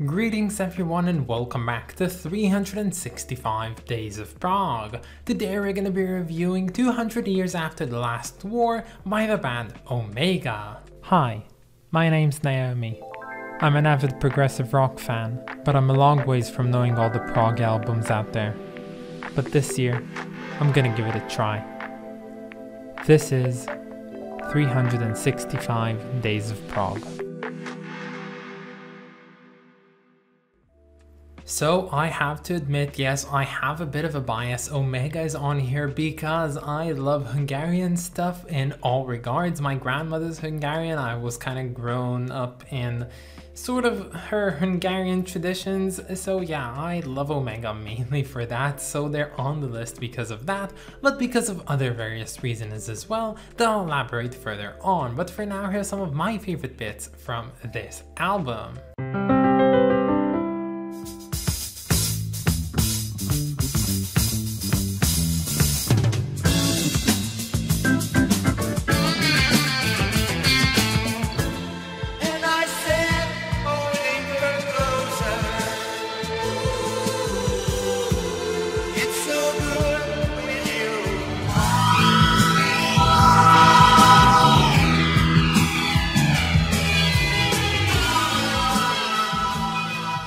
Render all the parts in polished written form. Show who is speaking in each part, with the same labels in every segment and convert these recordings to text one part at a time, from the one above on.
Speaker 1: Greetings everyone and welcome back to 365 Days of Prog. Today we're gonna be reviewing 200 Years After the Last War by the band Omega. Hi, my name's Naomi. I'm an avid progressive rock fan, but I'm a long ways from knowing all the prog albums out there. But this year, I'm gonna give it a try. This is 365 Days of Prog. So I have to admit, yes, I have a bit of a bias. Omega is on here because I love Hungarian stuff in all regards. My grandmother's Hungarian. I was kind of grown up in sort of her Hungarian traditions. So yeah, I love Omega mainly for that. So they're on the list because of that, but because of other various reasons as well that I'll elaborate further on. But for now, here's some of my favorite bits from this album.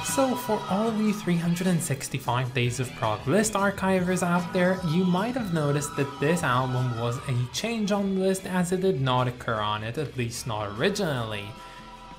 Speaker 1: So for all of you 365 Days of Prog list archivers out there, you might have noticed that this album was a change on the list as it did not occur on it, at least not originally.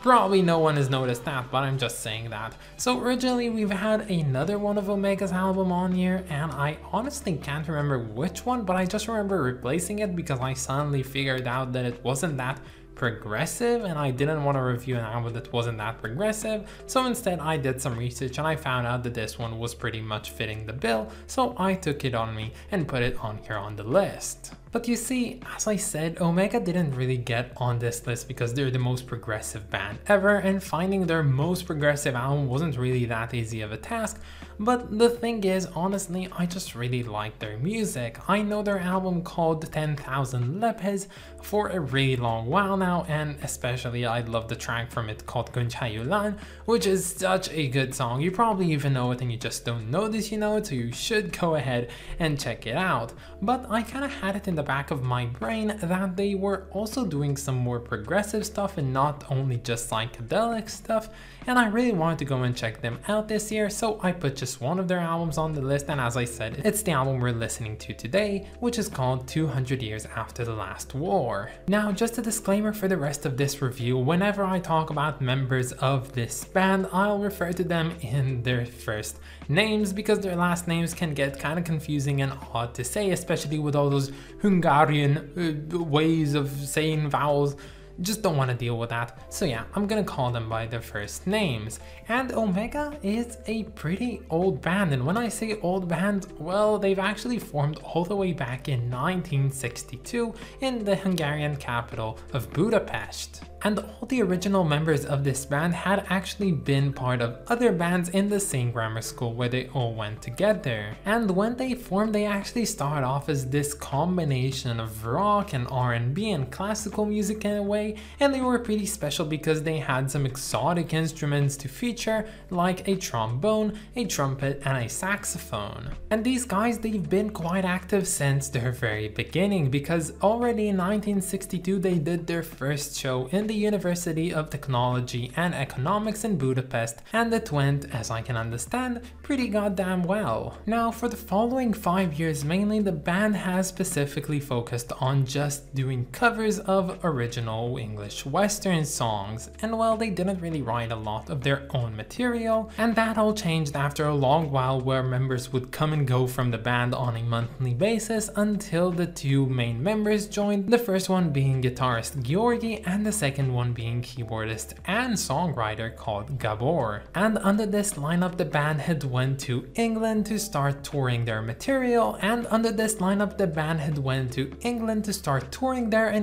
Speaker 1: Probably no one has noticed that, but I'm just saying that. So originally we've had another one of Omega's album on here, and I honestly can't remember which one, but I just remember replacing it because I suddenly figured out that it wasn't that progressive and I didn't want to review an album that wasn't that progressive. So instead I did some research and I found out that this one was pretty much fitting the bill, so I took it on me and put it on here on the list. But you see, as I said, Omega didn't really get on this list because they're the most progressive band ever, and finding their most progressive album wasn't really that easy of a task. But the thing is, honestly, I just really like their music. I know their album called 10,000 Lepes for a really long while now, and especially I love the track from it called Gunchayulan, which is such a good song. You probably even know it and you just don't notice you know it, so you should go ahead and check it out. But I kind of had it in the back of my brain that they were also doing some more progressive stuff and not only just psychedelic stuff, and I really wanted to go and check them out this year, so I put just one of their albums on the list, and as I said, it's the album we're listening to today, which is called 200 Years After the Last War. Now, just a disclaimer for the rest of this review, whenever I talk about members of this band, I'll refer to them in their first names because their last names can get kind of confusing and odd to say, especially with all those Hungarian ways of saying vowels. Just don't want to deal with that. So yeah, I'm gonna call them by their first names. And Omega is a pretty old band, and when I say old band, well, they've actually formed all the way back in 1962 in the Hungarian capital of Budapest. And all the original members of this band had actually been part of other bands in the same grammar school where they all went together. And when they formed, they actually started off as this combination of rock and R&B and classical music in a way, and they were pretty special because they had some exotic instruments to feature, like a trombone, a trumpet, and a saxophone. And these guys, they've been quite active since their very beginning, because already in 1962 they did their first show in the University of Technology and Economics in Budapest, and it went, as I can understand, pretty goddamn well. Now, for the following 5 years mainly, the band has specifically focused on just doing covers of original English Western songs, and well, they didn't really write a lot of their own material, and that all changed after a long while where members would come and go from the band on a monthly basis until the two main members joined, the first one being guitarist Georgi and the second one being keyboardist and songwriter called Gabor. And under this lineup, the band had went to England to start touring their material, and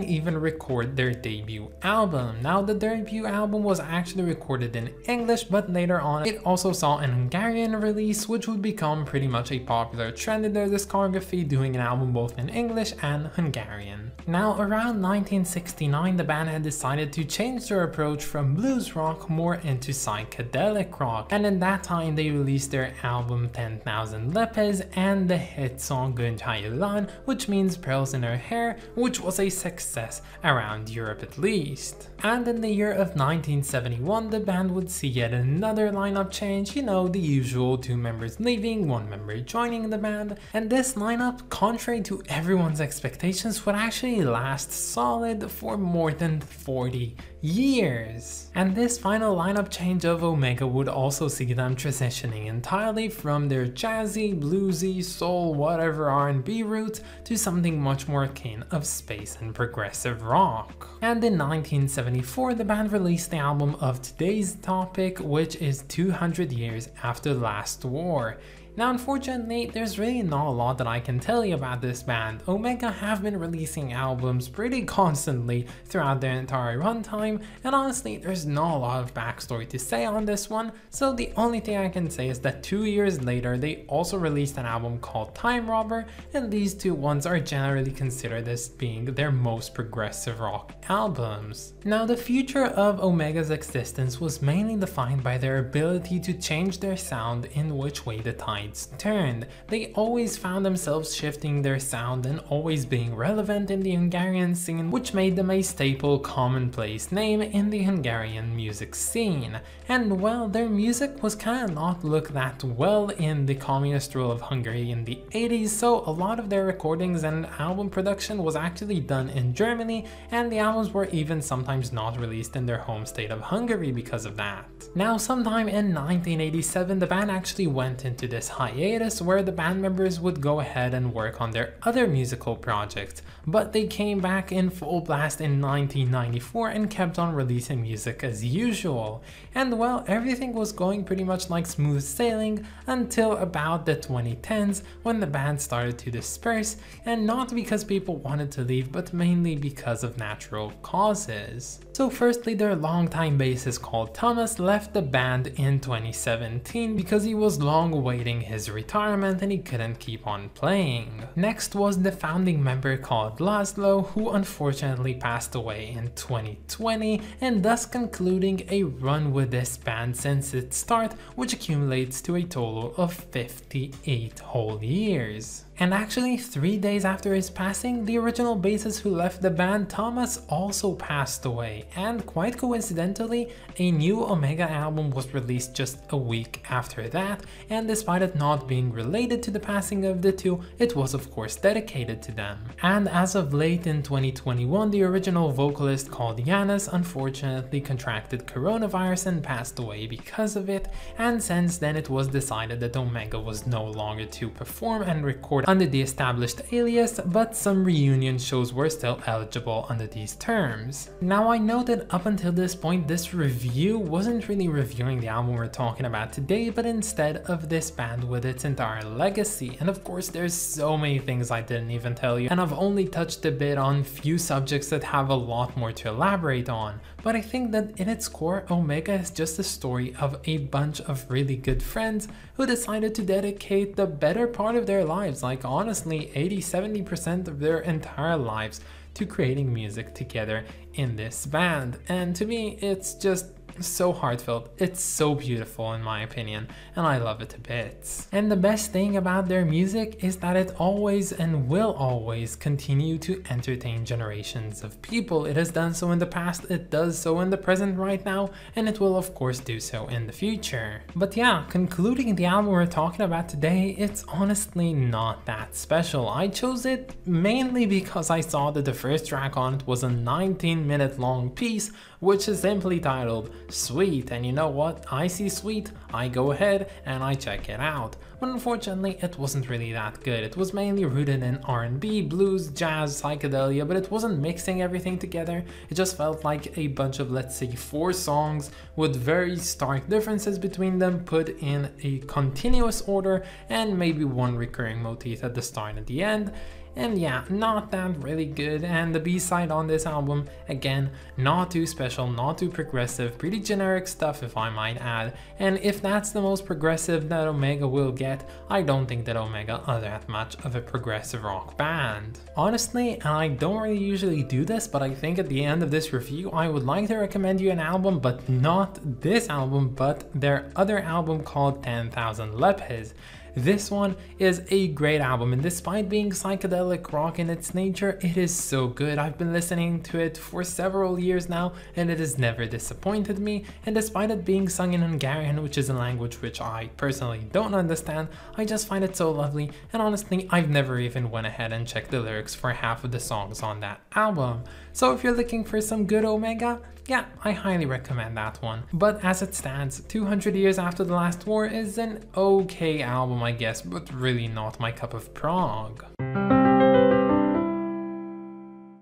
Speaker 1: even record their debut album. Now, the debut album was actually recorded in English, but later on it also saw an Hungarian release, which would become pretty much a popular trend in their discography, doing an album both in English and Hungarian. Now, around 1969, the band had decided to change their approach from blues rock more into psychedelic rock, and in that time they released their album 10,000 Lepes and the hit song Gönc, which means pearls in her hair, which was a success around Europe at least. And in the year of 1971, the band would see yet another lineup change, you know, the usual 2 members leaving, 1 member joining the band, and this lineup, contrary to everyone's expectations, would actually last solid for more than 40 years. And this final lineup change of Omega would also see them transitioning entirely from their jazzy, bluesy, soul, whatever R&B roots to something much more akin of space and progressive rock. And in 1974, the band released the album of today's topic, which is 200 years after the last war. Now, unfortunately, there's really not a lot that I can tell you about this band. Omega have been releasing albums pretty constantly throughout their entire runtime, and honestly, there's not a lot of backstory to say on this one, so the only thing I can say is that 2 years later, they also released an album called Time Robber, and these 2 ones are generally considered as being their most progressive rock albums. Now, the future of Omega's existence was mainly defined by their ability to change their sound in which way the time turned. They always found themselves shifting their sound and always being relevant in the Hungarian scene, which made them a staple commonplace name in the Hungarian music scene. And well, their music was kind of not looked that well in the communist rule of Hungary in the 80s, so a lot of their recordings and album production was actually done in Germany, and the albums were even sometimes not released in their home state of Hungary because of that. Now, sometime in 1987, the band actually went into this hiatus where the band members would go ahead and work on their other musical projects, but they came back in full blast in 1994 and kept on releasing music as usual. And well, everything was going pretty much like smooth sailing until about the 2010s, when the band started to disperse, and not because people wanted to leave, but mainly because of natural causes. So firstly, their longtime bassist called Thomas left the band in 2017 because he was long awaiting his retirement and he couldn't keep on playing. Next was the founding member called Laszlo, who unfortunately passed away in 2020, and thus concluding a run with this band since its start, which accumulates to a total of 58 whole years. And actually, 3 days after his passing, the original bassist who left the band, Thomas, also passed away, and quite coincidentally, a new Omega album was released just a week after that, and despite it not being related to the passing of the 2, it was of course dedicated to them. And as of late in 2021, the original vocalist called Janis unfortunately contracted coronavirus and passed away because of it, and since then it was decided that Omega was no longer to perform and record under the established alias, but some reunion shows were still eligible under these terms. Now, I know that up until this point this review wasn't really reviewing the album we're talking about today, but instead of this band with its entire legacy, and of course there's so many things I didn't even tell you, and I've only touched a bit on few subjects that have a lot more to elaborate on, but I think that in its core, Omega is just a story of a bunch of really good friends who decided to dedicate the better part of their lives, like honestly 80-70% of their entire lives, to creating music together in this band. And to me, it's just so heartfelt, it's so beautiful in my opinion, and I love it to bits. And the best thing about their music is that it always and will always continue to entertain generations of people. It has done so in the past, it does so in the present right now, and it will of course do so in the future. But yeah, concluding the album we're talking about today, it's honestly not that special. I chose it mainly because I saw that the first track on it was a 19-minute long piece, which is simply titled Sweet, and you know what? I see Sweet, I go ahead and I check it out. But unfortunately, it wasn't really that good. It was mainly rooted in R&B, blues, jazz, psychedelia, but it wasn't mixing everything together. It just felt like a bunch of, let's say, 4 songs with very stark differences between them, put in a continuous order, and maybe one recurring motif at the start and the end. and yeah, not that really good. And the B-side on this album, again, not too special, not too progressive, pretty generic stuff if I might add. And if that's the most progressive that Omega will get, I don't think that Omega are that much of a progressive rock band. Honestly, and I don't really usually do this, but I think at the end of this review I would like to recommend you an album, but not this album, but their other album called 10,000 Lepes. This one is a great album, and despite being psychedelic rock in its nature, it is so good. I've been listening to it for several years now, and it has never disappointed me. And despite it being sung in Hungarian, which is a language which I personally don't understand, I just find it so lovely. And honestly, I've never even went ahead and checked the lyrics for half of the songs on that album. So if you're looking for some good Omega, yeah, I highly recommend that one. But as it stands, 200 Years After the Last War is an okay album, I guess, but really not my cup of prog.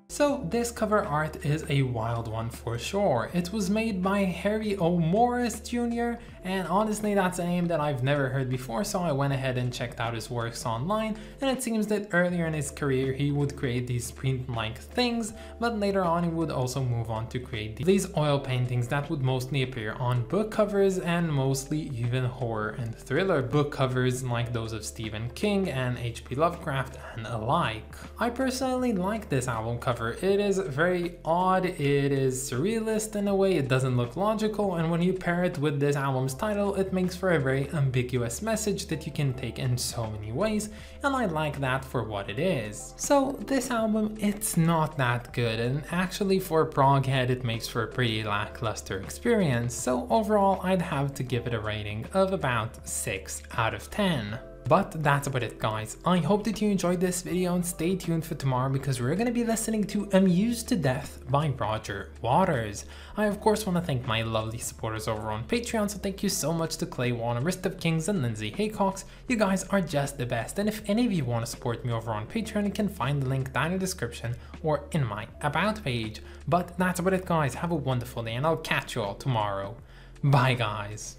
Speaker 1: So this cover art is a wild one for sure. It was made by Harry O. Morris Jr. and honestly that's a name that I've never heard before, so I went ahead and checked out his works online, and it seems that earlier in his career he would create these print-like things, but later on he would also move on to create these oil paintings that would mostly appear on book covers and mostly even horror and thriller book covers like those of Stephen King and H.P. Lovecraft and alike. I personally like this album cover. It is very odd, it is surrealist in a way, it doesn't look logical, and when you pair it with this album's title, it makes for a very ambiguous message that you can take in so many ways, and I like that for what it is. So this album, it's not that good, and actually for a prog head it makes for a pretty lackluster experience, so overall I'd have to give it a rating of about 6 out of 10. But that's about it guys. I hope that you enjoyed this video, and stay tuned for tomorrow because we're going to be listening to Amused to Death by Roger Waters. I of course want to thank my lovely supporters over on Patreon, so thank you so much to Clay Warner, Rist of Kings and Lindsay Haycox. You guys are just the best, and if any of you want to support me over on Patreon, you can find the link down in the description or in my about page. But that's about it guys, have a wonderful day and I'll catch you all tomorrow. Bye guys.